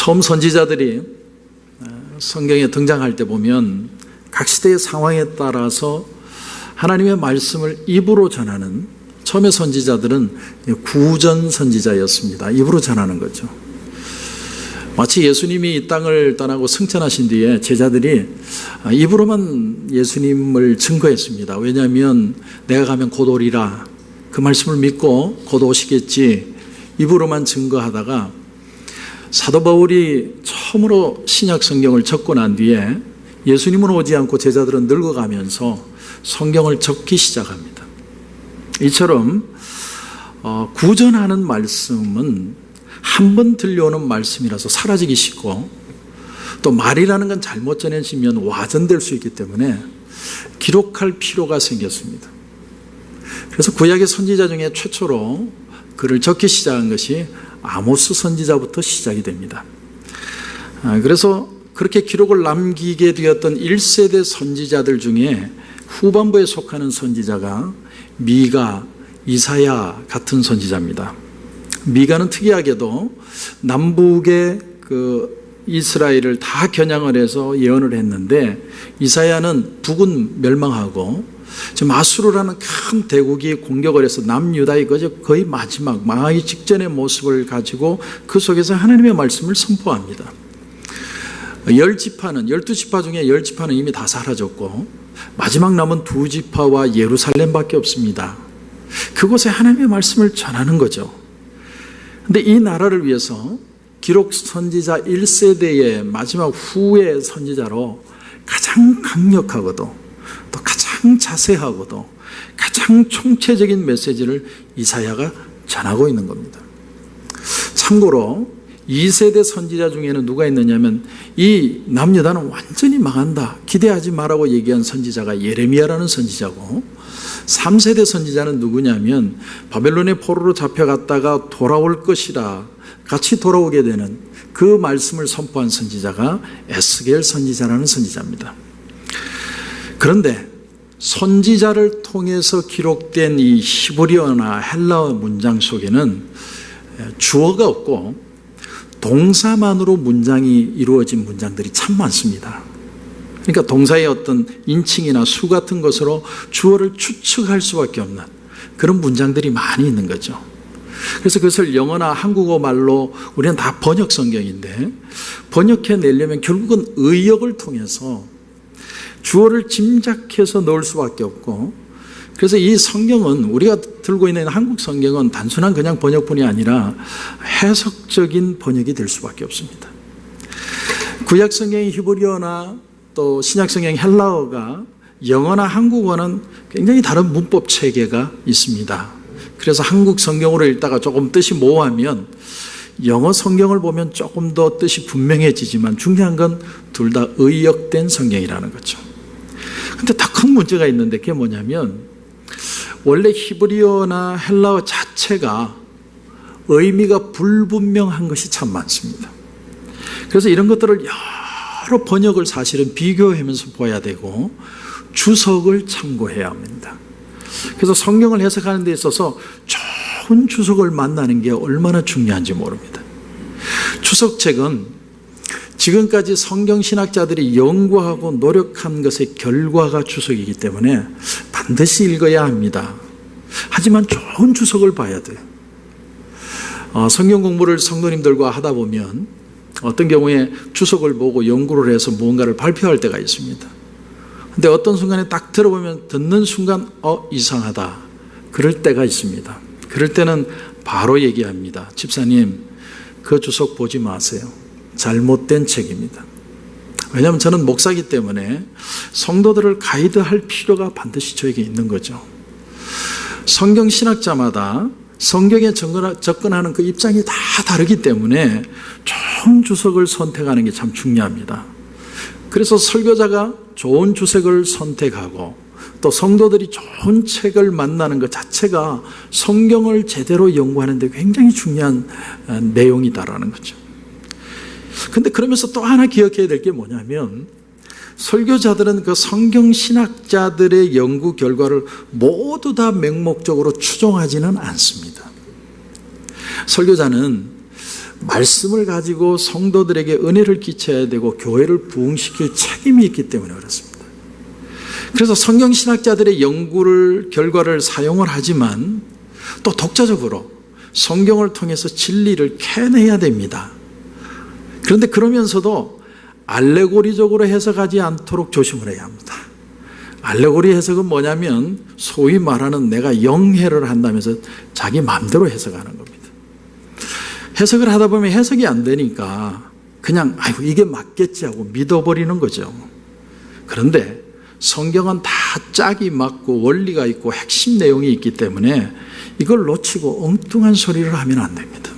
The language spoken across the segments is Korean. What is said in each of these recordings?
처음 선지자들이 성경에 등장할 때 보면 각 시대의 상황에 따라서 하나님의 말씀을 입으로 전하는, 처음의 선지자들은 구전 선지자였습니다. 입으로 전하는 거죠. 마치 예수님이 이 땅을 떠나고 승천하신 뒤에 제자들이 입으로만 예수님을 증거했습니다. 왜냐하면 내가 가면 곧 오리라, 그 말씀을 믿고 곧 오시겠지, 입으로만 증거하다가 사도 바울이 처음으로 신약 성경을 적고 난 뒤에 예수님은 오지 않고 제자들은 늙어가면서 성경을 적기 시작합니다. 이처럼 구전하는 말씀은 한 번 들려오는 말씀이라서 사라지기 쉽고, 또 말이라는 건 잘못 전해지면 와전될 수 있기 때문에 기록할 필요가 생겼습니다. 그래서 구약의 선지자 중에 최초로 글을 적기 시작한 것이 아모스 선지자부터 시작이 됩니다. 그래서 그렇게 기록을 남기게 되었던 1세대 선지자들 중에 후반부에 속하는 선지자가 미가, 이사야 같은 선지자입니다. 미가는 특이하게도 남북의 이스라엘을 다 겨냥을 해서 예언을 했는데, 이사야는 북은 멸망하고 지금 아수르라는 큰 대국이 공격을 해서 남유다의 거의 마지막 망하기 직전의 모습을 가지고 그 속에서 하나님의 말씀을 선포합니다. 10지파는, 12지파 중에 10지파는 이미 다 사라졌고 마지막 남은 2지파와 예루살렘밖에 없습니다. 그곳에 하나님의 말씀을 전하는 거죠. 근데 이 나라를 위해서 기록 선지자 1세대의 마지막 후의 선지자로 가장 강력하고도 또 가장 자세하고도 가장 총체적인 메시지를 이사야가 전하고 있는 겁니다. 참고로 2세대 선지자 중에는 누가 있느냐면, 이 남유다는 완전히 망한다, 기대하지 마라고 얘기한 선지자가 예레미야라는 선지자고, 3세대 선지자는 누구냐면 바벨론의 포로로 잡혀갔다가 돌아올 것이라 같이 돌아오게 되는 그 말씀을 선포한 선지자가 에스겔 선지자라는 선지자입니다. 그런데 선지자를 통해서 기록된 이 히브리어나 헬라어 문장 속에는 주어가 없고 동사만으로 문장이 이루어진 문장들이 참 많습니다. 그러니까 동사의 어떤 인칭이나 수 같은 것으로 주어를 추측할 수밖에 없는 그런 문장들이 많이 있는 거죠. 그래서 그것을 영어나 한국어 말로 우리는 다 번역 성경인데, 번역해 내려면 결국은 의역을 통해서 주어를 짐작해서 넣을 수밖에 없고, 그래서 이 성경은, 우리가 들고 있는 한국 성경은 단순한 그냥 번역뿐이 아니라 해석적인 번역이 될 수밖에 없습니다. 구약 성경의 히브리어나 또 신약 성경 헬라어가 영어나 한국어는 굉장히 다른 문법 체계가 있습니다. 그래서 한국 성경으로 읽다가 조금 뜻이 모호하면 영어 성경을 보면 조금 더 뜻이 분명해지지만, 중요한 건 둘 다 의역된 성경이라는 거죠. 근데 더 큰 문제가 있는데, 그게 뭐냐면 원래 히브리어나 헬라어 자체가 의미가 불분명한 것이 참 많습니다. 그래서 이런 것들을 여러 번역을 사실은 비교하면서 봐야 되고 주석을 참고해야 합니다. 그래서 성경을 해석하는 데 있어서 좋은 주석을 만나는 게 얼마나 중요한지 모릅니다. 주석책은 지금까지 성경신학자들이 연구하고 노력한 것의 결과가 주석이기 때문에 반드시 읽어야 합니다. 하지만 좋은 주석을 봐야 돼요. 성경 공부를 성도님들과 하다 보면 어떤 경우에 주석을 보고 연구를 해서 무언가를 발표할 때가 있습니다. 근데 어떤 순간에 딱 들어보면 듣는 순간 이상하다, 그럴 때가 있습니다. 그럴 때는 바로 얘기합니다. 집사님, 그 주석 보지 마세요. 잘못된 책입니다. 왜냐하면 저는 목사이기 때문에 성도들을 가이드할 필요가 반드시 저에게 있는 거죠. 성경 신학자마다 성경에 접근하는 그 입장이 다 다르기 때문에 좋은 주석을 선택하는 게 참 중요합니다. 그래서 설교자가 좋은 주석을 선택하고 또 성도들이 좋은 책을 만나는 것 자체가 성경을 제대로 연구하는 데 굉장히 중요한 내용이다라는 거죠. 근데 그러면서 또 하나 기억해야 될 게 뭐냐면, 설교자들은 그 성경 신학자들의 연구 결과를 모두 다 맹목적으로 추종하지는 않습니다. 설교자는 말씀을 가지고 성도들에게 은혜를 끼쳐야 되고 교회를 부흥시킬 책임이 있기 때문에 그렇습니다. 그래서 성경신학자들의 결과를 사용을 하지만 또 독자적으로 성경을 통해서 진리를 캐내야 됩니다. 그런데 그러면서도 알레고리적으로 해석하지 않도록 조심을 해야 합니다. 알레고리 해석은 뭐냐면 소위 말하는 내가 영해를 한다면서 자기 마음대로 해석하는 겁니다. 해석을 하다 보면 해석이 안 되니까 그냥 아이고 이게 맞겠지 하고 믿어버리는 거죠. 그런데 성경은 다 짝이 맞고 원리가 있고 핵심 내용이 있기 때문에 이걸 놓치고 엉뚱한 소리를 하면 안 됩니다.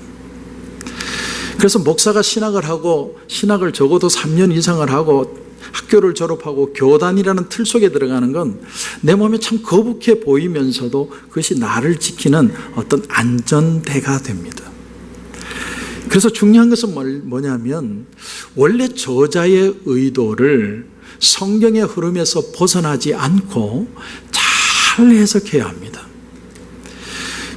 그래서 목사가 신학을 적어도 3년 이상을 하고 학교를 졸업하고 교단이라는 틀 속에 들어가는 건 내 몸에 참 거북해 보이면서도 그것이 나를 지키는 어떤 안전대가 됩니다. 그래서 중요한 것은 뭐냐면 원래 저자의 의도를 성경의 흐름에서 벗어나지 않고 잘 해석해야 합니다.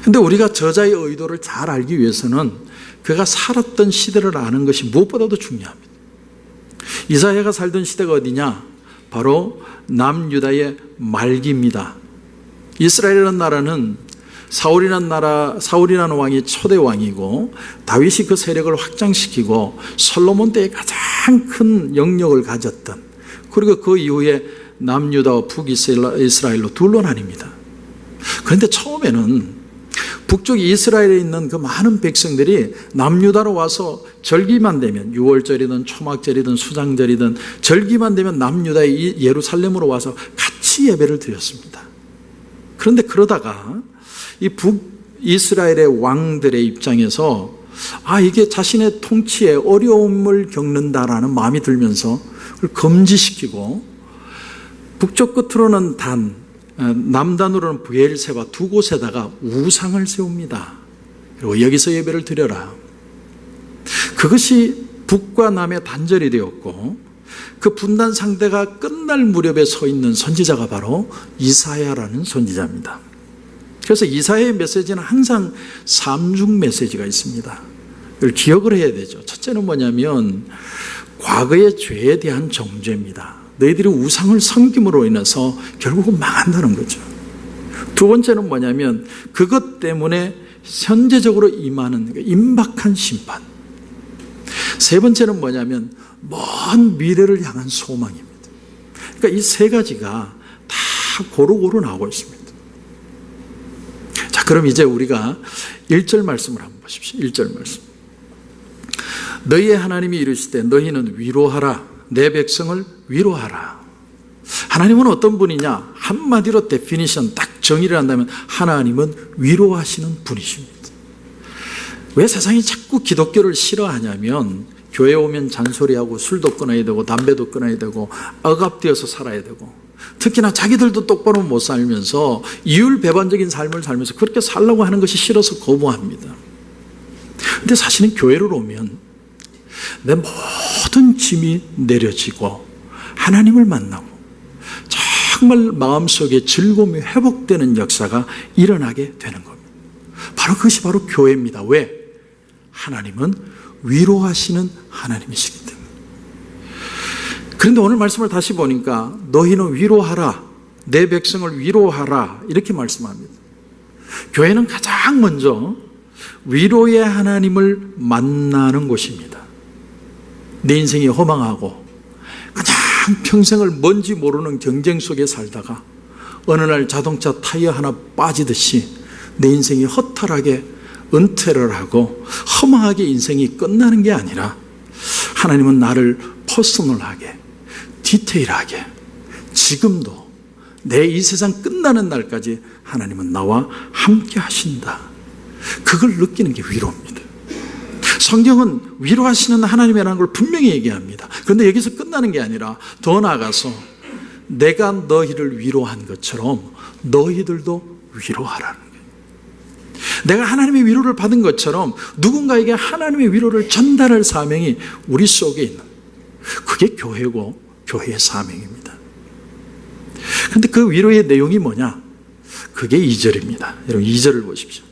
그런데 우리가 저자의 의도를 잘 알기 위해서는 그가 살았던 시대를 아는 것이 무엇보다도 중요합니다. 이사야가 살던 시대가 어디냐? 바로 남유다의 말기입니다. 이스라엘이라는 나라는 사울이라는 왕이 초대 왕이고 다윗이 그 세력을 확장시키고 솔로몬 때에 가장 큰 영역을 가졌던, 그리고 그 이후에 남유다와 북이스라엘로 둘로 나뉩니다. 그런데 처음에는 북쪽 이스라엘에 있는 그 많은 백성들이 남유다로 와서 절기만 되면, 유월절이든 초막절이든 수장절이든 절기만 되면 남유다의 예루살렘으로 와서 같이 예배를 드렸습니다. 그런데 그러다가 이 북이스라엘의 왕들의 입장에서 이게 자신의 통치에 어려움을 겪는다라는 마음이 들면서 그걸 금지시키고 북쪽 끝으로는 단, 남단으로는 브엘세바 두 곳에다가 우상을 세웁니다. 그리고 여기서 예배를 드려라. 그것이 북과 남의 단절이 되었고 그 분단 상대가 끝날 무렵에 서 있는 선지자가 바로 이사야라는 선지자입니다. 그래서 이사야의 메시지는 항상 삼중 메시지가 있습니다. 이걸 기억을 해야 되죠. 첫째는 뭐냐면 과거의 죄에 대한 정죄입니다. 너희들이 우상을 섬김으로 인해서 결국은 망한다는 거죠. 두 번째는 뭐냐면 그것 때문에 현재적으로 임하는 임박한 심판. 세 번째는 뭐냐면 먼 미래를 향한 소망입니다. 그러니까 이 세 가지가 다 고루고루 나오고 있습니다. 자, 그럼 이제 우리가 1절 말씀을 한번 보십시오. 1절 말씀. 너희의 하나님이 이르시되 너희는 위로하라. 내 백성을 위로하라. 하나님은 어떤 분이냐? 한마디로 데피니션 딱 정의를 한다면 하나님은 위로하시는 분이십니다. 왜 세상이 자꾸 기독교를 싫어하냐면 교회 오면 잔소리하고 술도 끊어야 되고 담배도 끊어야 되고 억압되어서 살아야 되고, 특히나 자기들도 똑바로 못 살면서 이율배반적인 삶을 살면서 그렇게 살려고 하는 것이 싫어서 거부합니다. 그런데 사실은 교회를 오면 내 모든 짐이 내려지고 하나님을 만나고 정말 마음속에 즐거움이 회복되는 역사가 일어나게 되는 겁니다. 바로 그것이 바로 교회입니다. 왜? 하나님은 위로하시는 하나님이시기 때문에. 그런데 오늘 말씀을 다시 보니까 너희는 위로하라, 내 백성을 위로하라 이렇게 말씀합니다. 교회는 가장 먼저 위로의 하나님을 만나는 곳입니다. 내 인생이 허망하고 그냥 평생을 뭔지 모르는 경쟁 속에 살다가 어느 날 자동차 타이어 하나 빠지듯이 내 인생이 허탈하게 은퇴를 하고 허망하게 인생이 끝나는 게 아니라 하나님은 나를 퍼스널하게 디테일하게 지금도 내 이 세상 끝나는 날까지 하나님은 나와 함께 하신다. 그걸 느끼는 게 위로입니다. 성경은 위로하시는 하나님이라는 걸 분명히 얘기합니다. 그런데 여기서 끝나는 게 아니라 더 나아가서 내가 너희를 위로한 것처럼 너희들도 위로하라는 거예요. 내가 하나님의 위로를 받은 것처럼 누군가에게 하나님의 위로를 전달할 사명이 우리 속에 있는, 그게 교회고 교회의 사명입니다. 그런데 그 위로의 내용이 뭐냐? 그게 2절입니다. 여러분 2절을 보십시오.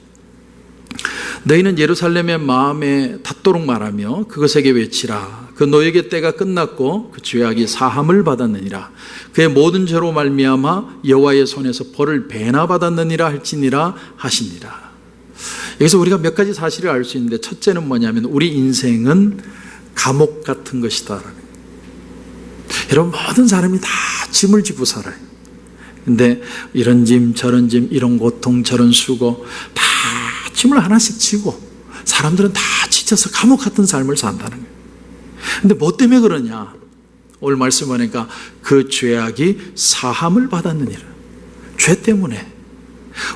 너희는 예루살렘의 마음에 닿도록 말하며 그것에게 외치라. 그 노역의 때가 끝났고 그 죄악이 사함을 받았느니라. 그의 모든 죄로 말미암아 여호와의 손에서 벌을 배나 받았느니라 할지니라 하시니라. 여기서 우리가 몇 가지 사실을 알 수 있는데, 첫째는 뭐냐면 우리 인생은 감옥 같은 것이다. 여러분, 모든 사람이 다 짐을 지고 살아요. 근데 이런 짐 저런 짐, 이런 고통 저런 수고, 다 짐을 하나씩 지고 사람들은 다 지쳐서 감옥 같은 삶을 산다는 거예요. 근데 뭐 때문에 그러냐? 오늘 말씀 보니까 그 죄악이 사함을 받았느니라. 죄 때문에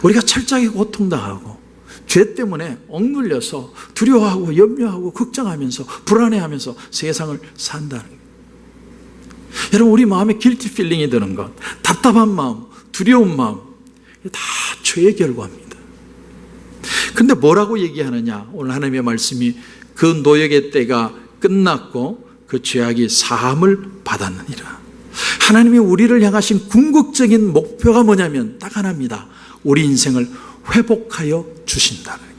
우리가 철저하게 고통당하고, 죄 때문에 억눌려서 두려워하고 염려하고 걱정하면서 불안해하면서 세상을 산다는 거예요. 여러분, 우리 마음에 길티 필링이 드는 것, 답답한 마음, 두려운 마음, 다 죄의 결과입니다. 근데 뭐라고 얘기하느냐? 오늘 하나님의 말씀이 그 노역의 때가 끝났고 그 죄악이 사함을 받았느니라. 하나님이 우리를 향하신 궁극적인 목표가 뭐냐면 딱 하나입니다. 우리 인생을 회복하여 주신다는 거예요.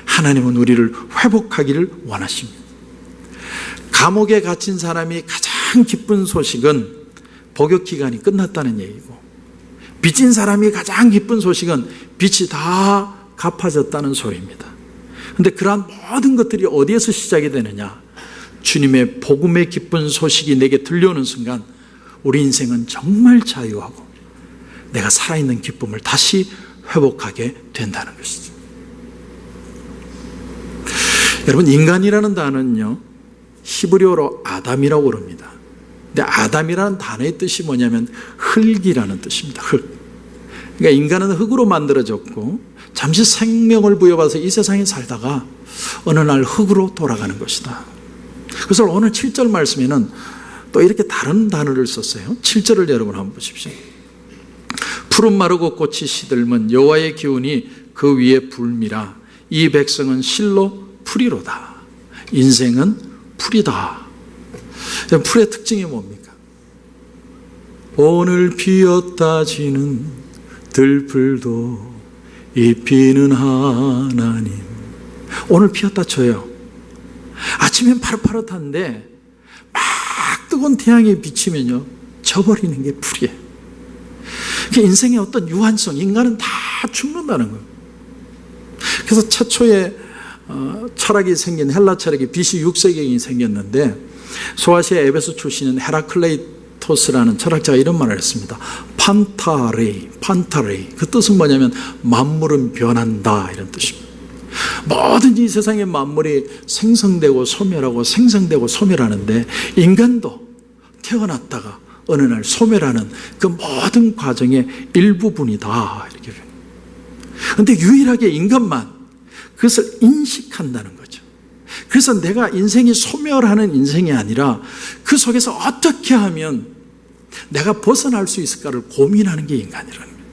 하나님은 우리를 회복하기를 원하십니다. 감옥에 갇힌 사람이 가장 기쁜 소식은 복역 기간이 끝났다는 얘기고, 빚진 사람이 가장 기쁜 소식은 빚이 다 갚아졌다는 소리입니다. 그런데 그러한 모든 것들이 어디에서 시작이 되느냐? 주님의 복음의 기쁜 소식이 내게 들려오는 순간 우리 인생은 정말 자유하고 내가 살아있는 기쁨을 다시 회복하게 된다는 것이죠. 여러분, 인간이라는 단어는요, 히브리어로 아담이라고 그럽니다. 근데 아담이라는 단어의 뜻이 뭐냐면 흙이라는 뜻입니다. 흙. 그러니까 인간은 흙으로 만들어졌고 잠시 생명을 부여받아서 이 세상에 살다가 어느 날 흙으로 돌아가는 것이다. 그래서 오늘 7절 말씀에는 또 이렇게 다른 단어를 썼어요. 7절을 여러분 한번 보십시오. 푸른 마르고 꽃이 시들면 여호와의 기운이 그 위에 불미라. 이 백성은 실로 풀이로다. 인생은 풀이다. 풀의 특징이 뭡니까? 오늘 피었다 지는 들풀도 입히는 하나님. 오늘 피었다 쳐요. 아침엔 파릇파릇한데 막 뜨거운 태양에 비치면요, 져버리는 게 풀이에요. 인생의 어떤 유한성, 인간은 다 죽는다는 거예요. 그래서 최초의 철학이 생긴 헬라 철학이 BC 6세기에 생겼는데, 소아시아 에베소 출신인 헤라클레이토스라는 철학자가 이런 말을 했습니다. 판타레이. 그 뜻은 뭐냐면 만물은 변한다, 이런 뜻입니다. 모든 이 세상의 만물이 생성되고 소멸하고 생성되고 소멸하는데, 인간도 태어났다가 어느 날 소멸하는 그 모든 과정의 일부분이다, 이렇게. 그런데 유일하게 인간만 그것을 인식한다는 거죠. 그래서 내가 인생이 소멸하는 인생이 아니라 그 속에서 어떻게 하면 내가 벗어날 수 있을까를 고민하는 게 인간이라는 거예요.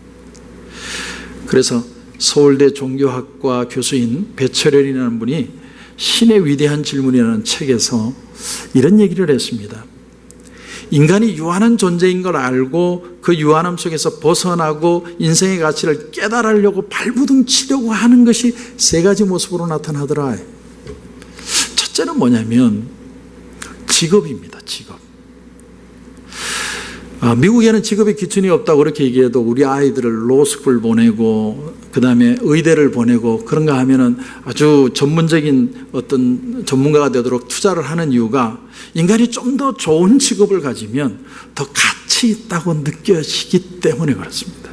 그래서 서울대 종교학과 교수인 배철현이라는 분이 신의 위대한 질문이라는 책에서 이런 얘기를 했습니다. 인간이 유한한 존재인 걸 알고 그 유한함 속에서 벗어나고 인생의 가치를 깨달으려고 발부둥 치려고 하는 것이 세 가지 모습으로 나타나더라. 첫째는 뭐냐면 직업입니다. 직업. 미국에는 직업의 기준이 없다고 그렇게 얘기해도 우리 아이들을 로스쿨 보내고 그 다음에 의대를 보내고 그런가 하면은 아주 전문적인 어떤 전문가가 되도록 투자를 하는 이유가, 인간이 좀 더 좋은 직업을 가지면 더 가치 있다고 느껴지기 때문에 그렇습니다.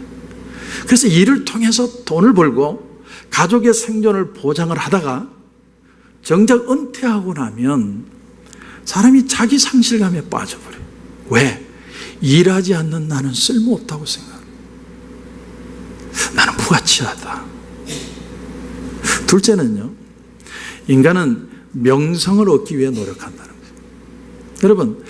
그래서 일을 통해서 돈을 벌고 가족의 생존을 보장을 하다가 정작 은퇴하고 나면 사람이 자기 상실감에 빠져버려요. 왜? 일하지 않는 나는 쓸모없다고 생각합니다. 나는 무가치하다. 둘째는요, 인간은 명성을 얻기 위해 노력한다는 거예요. 여러분,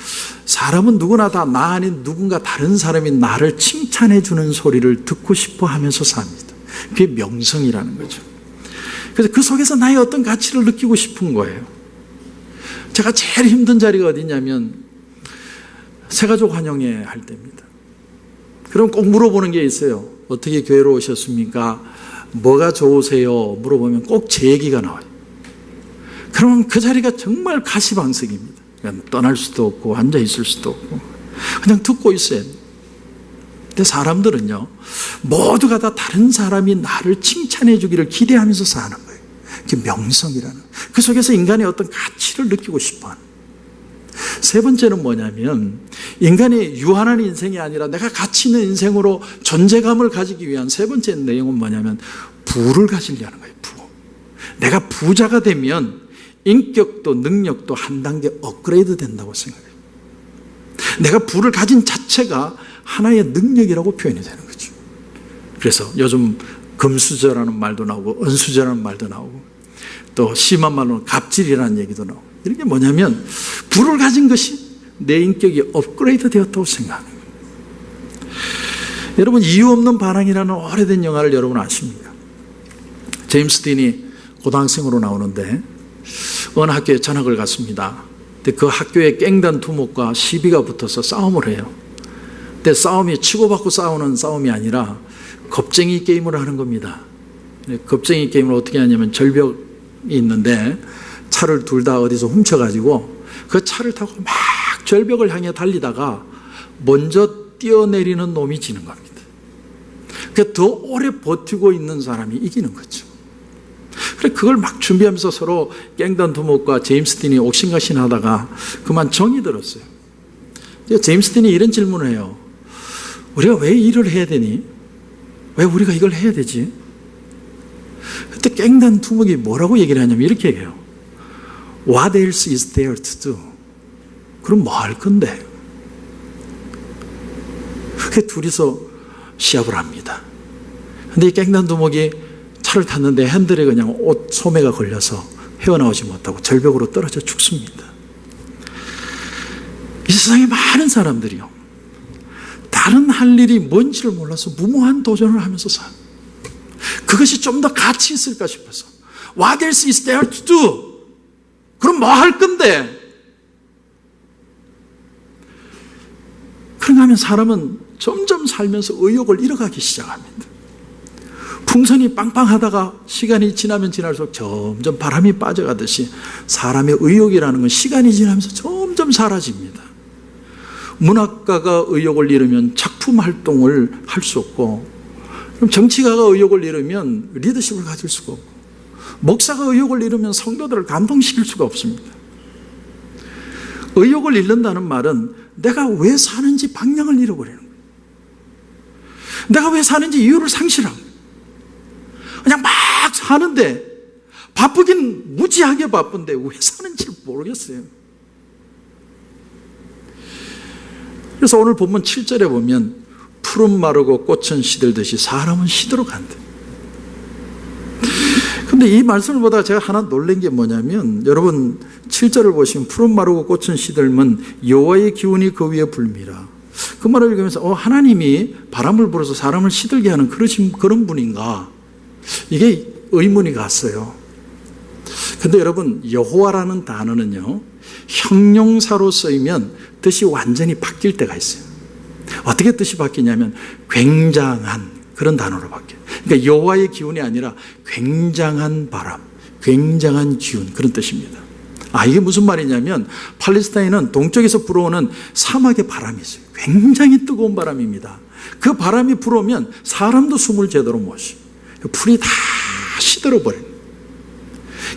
사람은 누구나 다 나 아닌 누군가 다른 사람이 나를 칭찬해 주는 소리를 듣고 싶어 하면서 삽니다. 그게 명성이라는 거죠. 그래서 그 속에서 나의 어떤 가치를 느끼고 싶은 거예요. 제가 제일 힘든 자리가 어디냐면 새가족 환영회 할 때입니다. 그럼 꼭 물어보는 게 있어요. 어떻게 교회로 오셨습니까? 뭐가 좋으세요? 물어보면 꼭 제 얘기가 나와요. 그러면 그 자리가 정말 가시방석입니다. 그냥 떠날 수도 없고 앉아 있을 수도 없고 그냥 듣고 있어야 돼요. 근데 사람들은요, 모두가 다 다른 사람이 나를 칭찬해 주기를 기대하면서 사는 거예요. 그게 명성이라는, 그 속에서 인간의 어떤 가치를 느끼고 싶어 하는. 세 번째는 뭐냐면, 인간의 유한한 인생이 아니라 내가 가치 있는 인생으로 존재감을 가지기 위한 세 번째 내용은 뭐냐면 부를 가지려는 거예요. 부. 내가 부자가 되면 인격도 능력도 한 단계 업그레이드 된다고 생각해요. 내가 부를 가진 자체가 하나의 능력이라고 표현이 되는 거죠. 그래서 요즘 금수저라는 말도 나오고 은수저라는 말도 나오고 또 심한 말로는 갑질이라는 얘기도 나오고, 이런 게 뭐냐면 부를 가진 것이 내 인격이 업그레이드 되었다고 생각합니다. 여러분, 이유 없는 반항이라는 오래된 영화를 여러분 아십니까? 제임스 딘이 고등학생으로 나오는데 어느 학교에 전학을 갔습니다. 근데 그 학교에 깽단 두목과 시비가 붙어서 싸움을 해요. 근데 싸움이 치고받고 싸우는 싸움이 아니라 겁쟁이 게임을 하는 겁니다. 겁쟁이 게임을 어떻게 하냐면 절벽이 있는데 차를 둘 다 어디서 훔쳐가지고 그 차를 타고 막 절벽을 향해 달리다가 먼저 뛰어내리는 놈이 지는 겁니다. 그러니까 더 오래 버티고 있는 사람이 이기는 거죠. 그래, 그걸 막 준비하면서 서로 깽단 두목과 제임스 딘이 옥신각신 하다가 그만 정이 들었어요. 제임스 딘이 이런 질문을 해요. 우리가 왜 일을 해야 되니? 왜 우리가 이걸 해야 되지? 그때 깽단 두목이 뭐라고 얘기를 하냐면 이렇게 얘기해요. What else is there to do? 그럼 뭐 할 건데? 그렇게 둘이서 시합을 합니다. 근데 이 깽단 두목이 차를 탔는데 핸들에 그냥 옷 소매가 걸려서 헤어나오지 못하고 절벽으로 떨어져 죽습니다. 이 세상에 많은 사람들이요, 다른 할 일이 뭔지를 몰라서 무모한 도전을 하면서 사. 그것이 좀 더 가치 있을까 싶어서 What else is there to do? 그럼 뭐 할 건데? 그러고 하면 사람은 점점 살면서 의욕을 잃어가기 시작합니다. 풍선이 빵빵하다가 시간이 지나면 지날수록 점점 바람이 빠져가듯이 사람의 의욕이라는 건 시간이 지나면서 점점 사라집니다. 문학가가 의욕을 잃으면 작품 활동을 할 수 없고, 그럼 정치가가 의욕을 잃으면 리더십을 가질 수가 없고, 목사가 의욕을 잃으면 성도들을 감동시킬 수가 없습니다. 의욕을 잃는다는 말은 내가 왜 사는지 방향을 잃어버리는 거예요. 내가 왜 사는지 이유를 상실하고 그냥 막 사는데, 바쁘긴 무지하게 바쁜데 왜 사는지 모르겠어요. 그래서 오늘 본문 7절에 보면 푸른 마르고 꽃은 시들듯이 사람은 시들어 간다. 근데 이 말씀을 보다가 제가 하나 놀란 게 뭐냐면, 여러분 7절을 보시면 푸른 마르고 꽃은 시들면 여호와의 기운이 그 위에 불미라. 그 말을 읽으면서 하나님이 바람을 불어서 사람을 시들게 하는 그런 분인가, 이게 의문이 갔어요. 근데 여러분, 여호와라는 단어는요, 형용사로 쓰이면 뜻이 완전히 바뀔 때가 있어요. 어떻게 뜻이 바뀌냐면 굉장한 그런 단어로 바뀌어요. 그러니까 여호와의 기운이 아니라 굉장한 바람, 굉장한 기운, 그런 뜻입니다. 이게 무슨 말이냐면 팔레스타인은 동쪽에서 불어오는 사막의 바람이 있어요. 굉장히 뜨거운 바람입니다. 그 바람이 불어오면 사람도 숨을 제대로 못 쉬어요. 풀이 다 시들어버려요.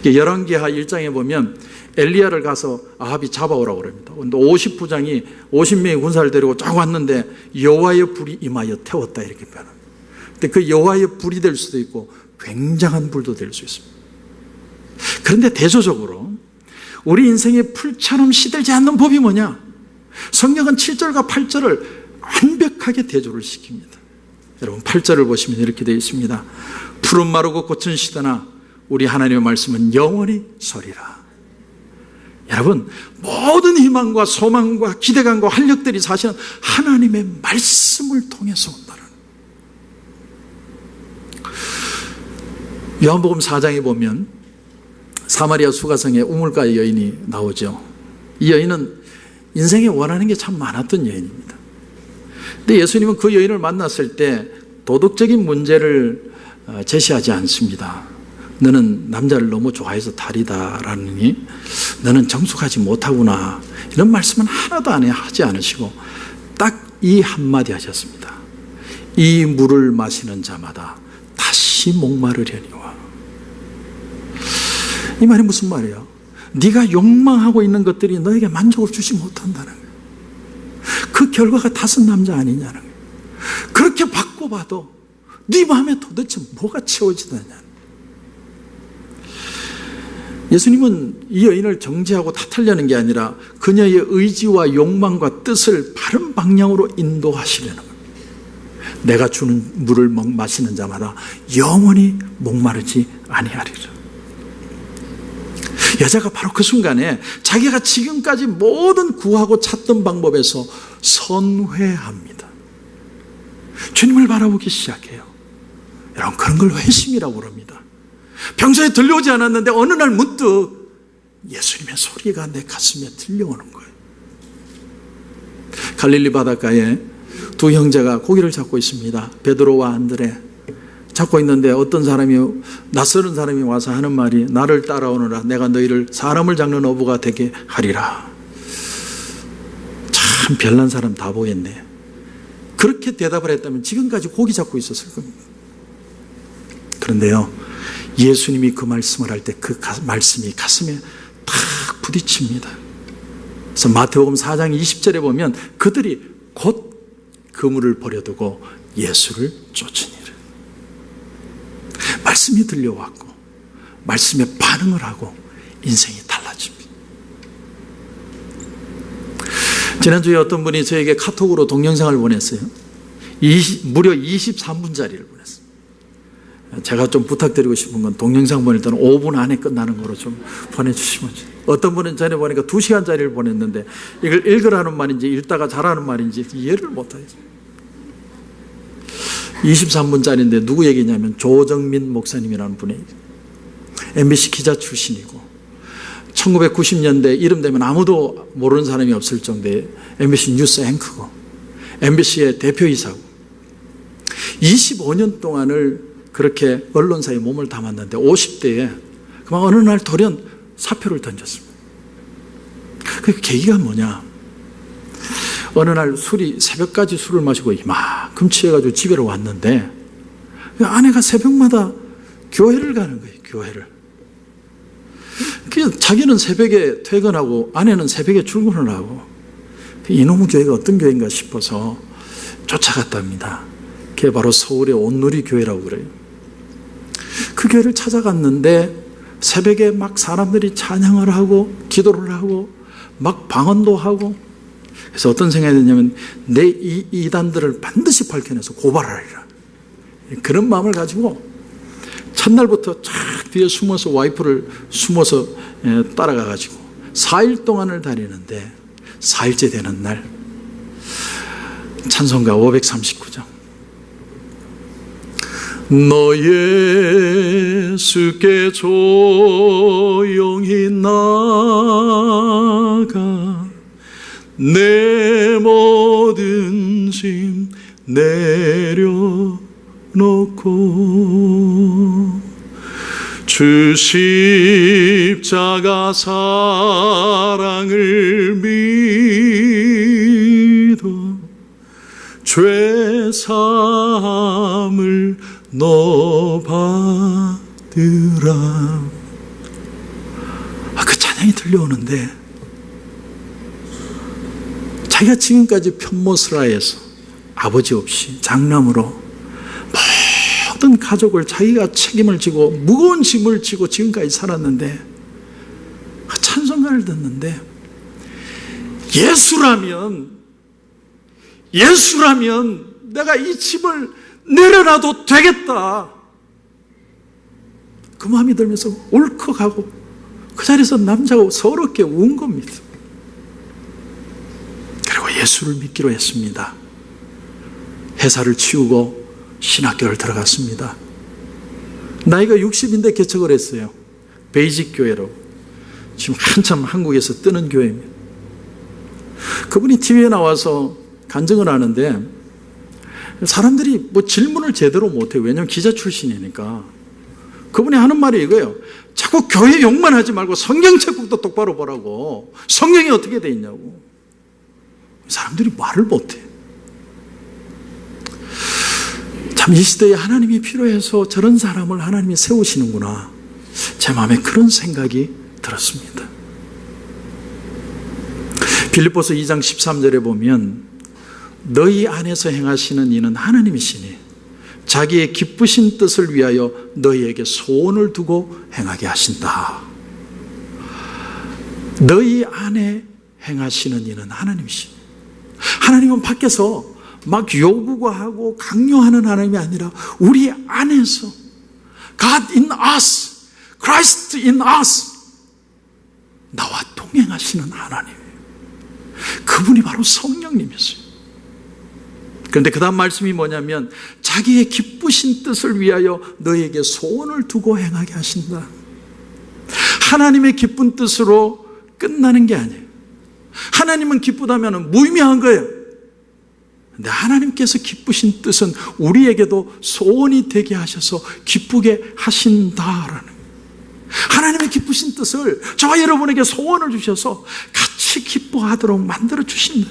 열왕기하 1장에 보면 엘리야를 가서 아합이 잡아오라고 그럽니다. 근데 50부장이 50명의 군사를 데리고 쫙 왔는데 여호와의 불이 임하여 태웠다, 이렇게 표현합니다. 근데 그 여호와의 불이 될 수도 있고 굉장한 불도 될 수 있습니다. 그런데 대조적으로 우리 인생의 풀처럼 시들지 않는 법이 뭐냐? 성경은 7절과 8절을 완벽하게 대조를 시킵니다. 여러분 8절을 보시면 이렇게 되어 있습니다. 푸른 마르고 꽃은 시드나 우리 하나님의 말씀은 영원히 서리라. 여러분, 모든 희망과 소망과 기대감과 활력들이 사실은 하나님의 말씀을 통해서 온다는. 요한복음 4장에 보면 사마리아 수가성의 우물가의 여인이 나오죠. 이 여인은 인생에 원하는 게 참 많았던 여인입니다. 근데 예수님은 그 여인을 만났을 때 도덕적인 문제를 제시하지 않습니다. 너는 남자를 너무 좋아해서 탈이다라느니 너는 정숙하지 못하구나, 이런 말씀은 하나도 하지 않으시고 딱 이 한마디 하셨습니다. 이 물을 마시는 자마다 다시 목마르려니와. 이 말이 무슨 말이에요? 네가 욕망하고 있는 것들이 너에게 만족을 주지 못한다는 거예요. 그 결과가 다섯 남자 아니냐는 거예요. 그렇게 바꿔봐도 네 마음에 도대체 뭐가 채워지느냐. 예수님은 이 여인을 정죄하고 탓하려는 게 아니라 그녀의 의지와 욕망과 뜻을 바른 방향으로 인도하시려는 겁니다. 내가 주는 물을 마시는 자마다 영원히 목마르지 아니하리라. 여자가 바로 그 순간에 자기가 지금까지 모든 구하고 찾던 방법에서 선회합니다. 주님을 바라보기 시작해요. 여러분, 그런 걸 회심이라고 그럽니다. 평소에 들려오지 않았는데 어느 날 문득 예수님의 소리가 내 가슴에 들려오는 거예요. 갈릴리 바닷가에 두 형제가 고기를 잡고 있습니다. 베드로와 안드레 잡고 있는데 어떤 사람이, 낯설은 사람이 와서 하는 말이 나를 따라오너라, 내가 너희를 사람을 잡는 어부가 되게 하리라. 참 별난 사람 다 보겠네. 그렇게 대답을 했다면 지금까지 고기 잡고 있었을 겁니다. 그런데요, 예수님이 그 말씀을 할 때 그 말씀이 가슴에 탁 부딪힙니다. 그래서 마태복음 4장 20절에 보면 그들이 곧 그물을 버려두고 예수를 쫓으니라. 말씀이 들려왔고 말씀에 반응을 하고 인생이 달라집니다. 지난주에 어떤 분이 저에게 카톡으로 동영상을 보냈어요. 무려 23분짜리를 보냈어요. 제가 좀 부탁드리고 싶은 건 동영상 보낼 때는 5분 안에 끝나는 거로 좀 보내주시면. 어떤 분은 전에 보니까 2시간짜리를 보냈는데 이걸 읽으라는 말인지 읽다가 잘하는 말인지 이해를 못하겠어요. 23분짜리인데 누구 얘기냐면 조정민 목사님이라는 분이 MBC 기자 출신이고 1990년대 이름 되면 아무도 모르는 사람이 없을 정도의 MBC 뉴스 앵커고 MBC의 대표이사고 25년 동안을 그렇게 언론사에 몸을 담았는데 50대에 그만 어느 날 돌연 사표를 던졌습니다. 그 계기가 뭐냐? 어느 날 새벽까지 술을 마시고 이만큼 취해가지고 집에로 왔는데 아내가 새벽마다 교회를 가는 거예요. 교회를. 자기는 새벽에 퇴근하고 아내는 새벽에 출근을 하고 이놈의 교회가 어떤 교회인가 싶어서 쫓아갔답니다. 그게 바로 서울의 온누리 교회라고 그래요. 그 교회를 찾아갔는데 새벽에 막 사람들이 찬양을 하고 기도를 하고 막 방언도 하고, 그래서 어떤 생각이 드냐면 내 이 이단들을 반드시 밝혀내서 고발하리라, 그런 마음을 가지고 첫날부터 쫙 뒤에 숨어서 와이프를 숨어서 따라가가지고 4일 동안을 다니는데 4일째 되는 날 찬송가 539장 너 예수께 조용히 나가 내 모든 짐 내려놓고 주 십자가 사랑을 믿어 죄 사함을 너 받으라. 그 찬양이 들려오는데 자기가 지금까지 편모스라에서 아버지 없이 장남으로 모든 가족을 자기가 책임을 지고 무거운 짐을 지고 지금까지 살았는데 찬송가를 듣는데 예수라면 내가 이 짐을 내려놔도 되겠다, 그 마음이 들면서 울컥하고 그 자리에서 남자가 서럽게 운 겁니다. 그리고 예수를 믿기로 했습니다. 회사를 치우고 신학교를 들어갔습니다. 나이가 60인데 개척을 했어요. 베이직 교회로. 지금 한참 한국에서 뜨는 교회입니다. 그분이 TV에 나와서 간증을 하는데 사람들이 뭐 질문을 제대로 못해요. 왜냐하면 기자 출신이니까. 그분이 하는 말이 이거예요. 자꾸 교회 욕만 하지 말고 성경책국도 똑바로 보라고. 성경이 어떻게 돼 있냐고. 사람들이 말을 못해. 참 이 시대에 하나님이 필요해서 저런 사람을 하나님이 세우시는구나. 제 마음에 그런 생각이 들었습니다. 빌립보서 2장 13절에 보면 너희 안에서 행하시는 이는 하나님이시니 자기의 기쁘신 뜻을 위하여 너희에게 소원을 두고 행하게 하신다. 너희 안에 행하시는 이는 하나님이시니, 하나님은 밖에서 막 요구하고 강요하는 하나님이 아니라 우리 안에서 God in us, Christ in us, 나와 동행하시는 하나님이에요. 그분이 바로 성령님이었어요. 그런데 그 다음 말씀이 뭐냐면 자기의 기쁘신 뜻을 위하여 너희에게 소원을 두고 행하게 하신다. 하나님의 기쁜 뜻으로 끝나는 게 아니에요. 하나님은 기쁘다면 무의미한 거예요. 근데 하나님께서 기쁘신 뜻은 우리에게도 소원이 되게 하셔서 기쁘게 하신다라는 거예요. 하나님의 기쁘신 뜻을 저와 여러분에게 소원을 주셔서 같이 기뻐하도록 만들어 주신다.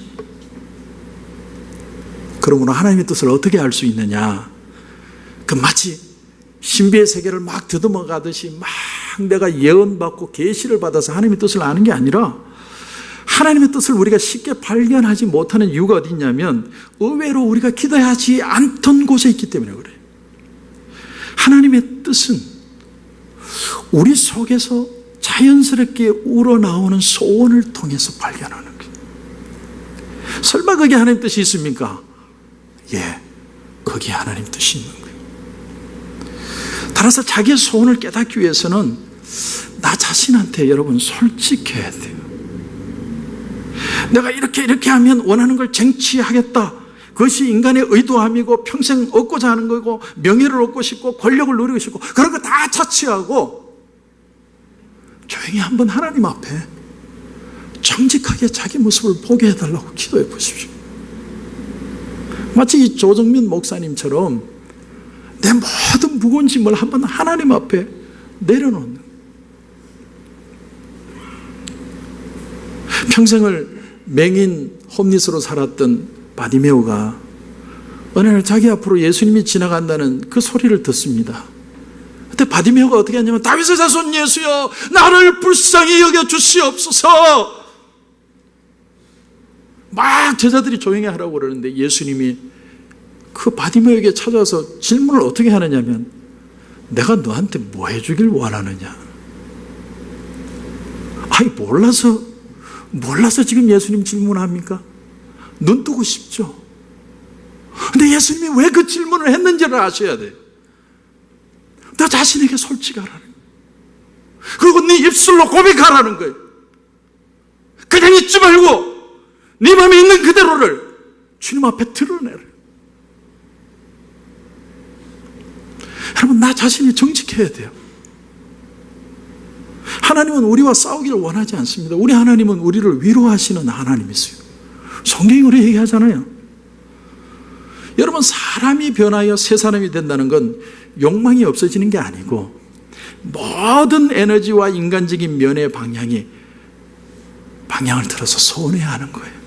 그러므로 하나님의 뜻을 어떻게 알 수 있느냐? 그 마치 신비의 세계를 막 더듬어 가듯이 막 내가 예언받고 계시를 받아서 하나님의 뜻을 아는 게 아니라, 하나님의 뜻을 우리가 쉽게 발견하지 못하는 이유가 어디 있냐면 의외로 우리가 기도하지 않던 곳에 있기 때문에 그래요. 하나님의 뜻은 우리 속에서 자연스럽게 우러나오는 소원을 통해서 발견하는 거예요. 설마 그게 하나님 뜻이 있습니까? 예, 거기에 하나님 뜻이 있는 거예요. 따라서 자기의 소원을 깨닫기 위해서는 나 자신한테 여러분 솔직해야 돼요. 내가 이렇게 하면 원하는 걸 쟁취하겠다. 그것이 인간의 의도함이고 평생 얻고자 하는 거고 명예를 얻고 싶고 권력을 누리고 싶고 그런 거 다 차치하고 조용히 한번 하나님 앞에 정직하게 자기 모습을 보게 해달라고 기도해 보십시오. 마치 이 조정민 목사님처럼 내 모든 무거운 짐을 한번 하나님 앞에 내려놓는, 평생을 맹인 홈리스로 살았던 바디메오가 어느 날 자기 앞으로 예수님이 지나간다는 그 소리를 듣습니다. 그때 바디메오가 어떻게 하냐면 다윗의 자손 예수여 나를 불쌍히 여겨 주시옵소서. 막 제자들이 조용히 하라고 그러는데 예수님이 그 바디메오에게 찾아와서 질문을 어떻게 하느냐면 내가 너한테 뭐 해주길 원하느냐. 아니 몰라서 지금 예수님 질문합니까? 눈 뜨고 싶죠. 근데 예수님이 왜 그 질문을 했는지를 아셔야 돼요. 너 자신에게 솔직하라는 거예요. 그리고 네 입술로 고백하라는 거예요. 그냥 잊지 말고 네 마음에 있는 그대로를 주님 앞에 드러내라. 여러분, 나 자신이 정직해야 돼요. 하나님은 우리와 싸우기를 원하지 않습니다. 우리 하나님은 우리를 위로하시는 하나님이세요. 성경이 그렇게 얘기하잖아요. 여러분, 사람이 변하여 새 사람이 된다는 건 욕망이 없어지는 게 아니고 모든 에너지와 인간적인 면의 방향을 틀어서 소원해야 하는 거예요.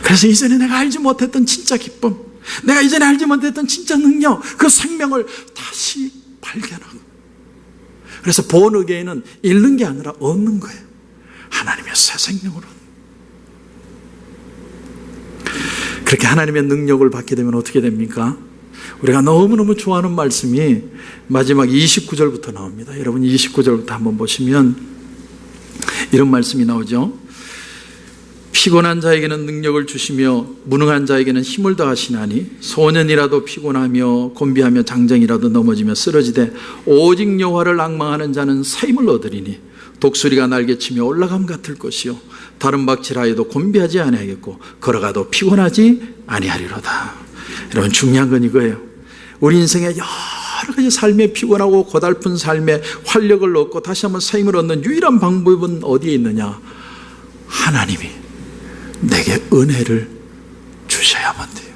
그래서 이전에 내가 알지 못했던 진짜 기쁨, 내가 이전에 알지 못했던 진짜 능력, 그 생명을 다시 발견하고, 그래서 born again은 잃는 게 아니라 얻는 거예요. 하나님의 새 생명으로. 그렇게 하나님의 능력을 받게 되면 어떻게 됩니까? 우리가 너무너무 좋아하는 말씀이 마지막 29절부터 나옵니다. 여러분 29절부터 한번 보시면 이런 말씀이 나오죠. 피곤한 자에게는 능력을 주시며 무능한 자에게는 힘을 더하시나니 소년이라도 피곤하며 곤비하며 장정이라도 넘어지며 쓰러지되 오직 여호와를 앙망하는 자는 새 힘을 얻으리니 독수리가 날개치며 올라감 같을 것이요 다른 박질하여도 곤비하지 아니하겠고 걸어가도 피곤하지 아니하리로다. 여러분, 중요한 건 이거예요. 우리 인생에 여러 가지 삶에 피곤하고 고달픈 삶에 활력을 얻고 다시 한번 새 힘을 얻는 유일한 방법은 어디에 있느냐? 하나님이 내게 은혜를 주셔야만 돼요.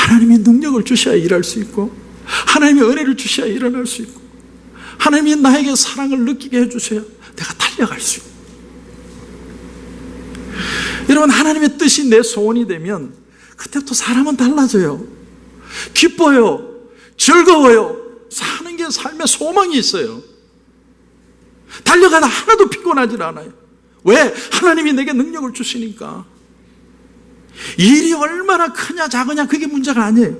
하나님이 능력을 주셔야 일할 수 있고, 하나님이 은혜를 주셔야 일어날 수 있고, 하나님이 나에게 사랑을 느끼게 해주셔야 내가 달려갈 수 있고. 여러분, 하나님의 뜻이 내 소원이 되면 그때부터 사람은 달라져요. 기뻐요. 즐거워요. 사는 게 삶에 소망이 있어요. 달려가다 하나도 피곤하지 않아요. 왜? 하나님이 내게 능력을 주시니까. 일이 얼마나 크냐 작으냐 그게 문제가 아니에요.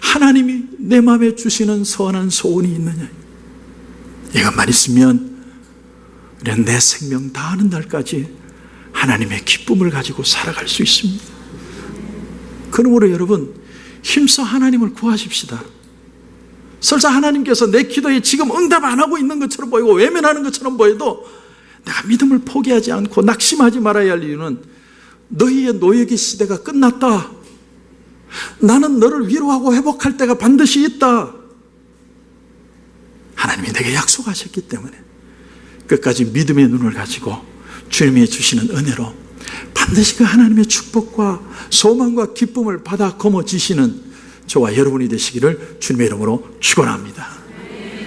하나님이 내 마음에 주시는 선한 소원이 있느냐, 이것만 있으면 우리는 내 생명 다하는 날까지 하나님의 기쁨을 가지고 살아갈 수 있습니다. 그러므로 여러분, 힘써 하나님을 구하십시다. 설사 하나님께서 내 기도에 지금 응답 안 하고 있는 것처럼 보이고 외면하는 것처럼 보여도 내가 믿음을 포기하지 않고 낙심하지 말아야 할 이유는 너희의 노역의 시대가 끝났다. 나는 너를 위로하고 회복할 때가 반드시 있다. 하나님이 내게 약속하셨기 때문에 끝까지 믿음의 눈을 가지고 주님이 주시는 은혜로 반드시 그 하나님의 축복과 소망과 기쁨을 받아 거머쥐시는 저와 여러분이 되시기를 주님의 이름으로 축원합니다.